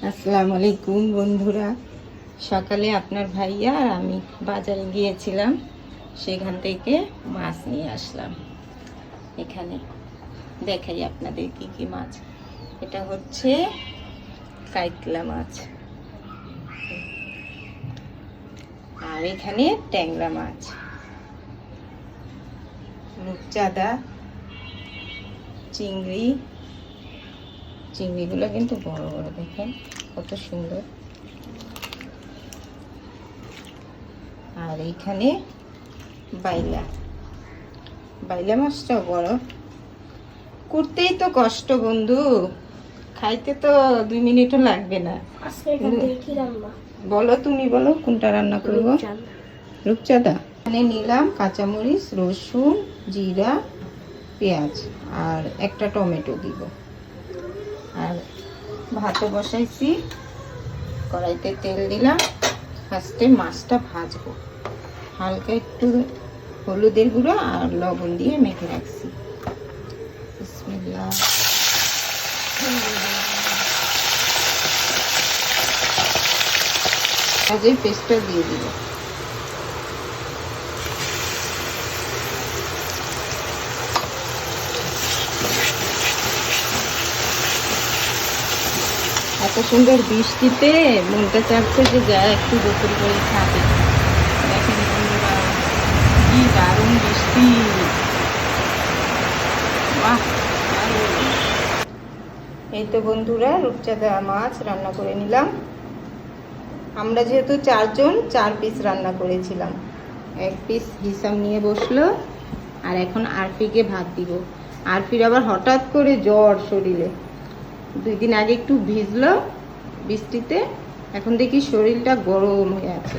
আসসালামু আলাইকুম বন্ধুরা। সকালে আপনার ভাইয়া আর আমি বাজারে গিয়েছিলাম, সেখান থেকে মাছ নিয়ে আসলাম। এখানে দেখাই আপনাদের কি কি মাছ। এটা হচ্ছে কাইতলা মাছ, আর এখানে ট্যাংরা মাছ, রূপচাঁদা, চিংড়ি। চিংড়িগুলো কিন্তু বড় বড়, দেখেন কত সুন্দর। আর এইখানে বাইলা, বাইলা মাছটাও বড়। করতেই তো কষ্ট বন্ধু, খাইতে তো 2 মিনিটও লাগবে না। বলো, তুমি বলো কোনটা রান্না করবো। রূপচাঁদা। এখানে নিলাম কাঁচামরিচ, রসুন, জিরা, পেঁয়াজ আর একটা টমেটো দিব। আর ভাতও বসাইছি, কড়াইতে তেল দিলাম। ফার্স্টে মাছটা ভাজবো, হালকা একটু হলুদের গুঁড়ো আর লবণ দিয়ে মেখে রাখছি। বিসমিল্লাহ। পেঁয়াজের পেস্টটা দিয়ে দিব। এত সুন্দর বৃষ্টিতে মনটা চাচ্ছে যে যা একটু গোসল করে খাবে। দেখেন বন্ধুরা, কি দারুণ বৃষ্টি। বাহ! এই তো বন্ধুরা, রূপচাঁদা মাছ রান্না করে নিলাম। আমরা যেহেতু 4 জন, 4 পিস রান্না করেছিলাম। 1 পিস হিসাব নিয়ে বসলো। আর এখন আরফিকে ভাত দিব। আরফির আবার হঠাৎ করে জ্বর শরীরে, 2 দিন আগে একটু ভিজলো বৃষ্টিতে, এখন দেখি শরীরটা গরম হয়ে আছে।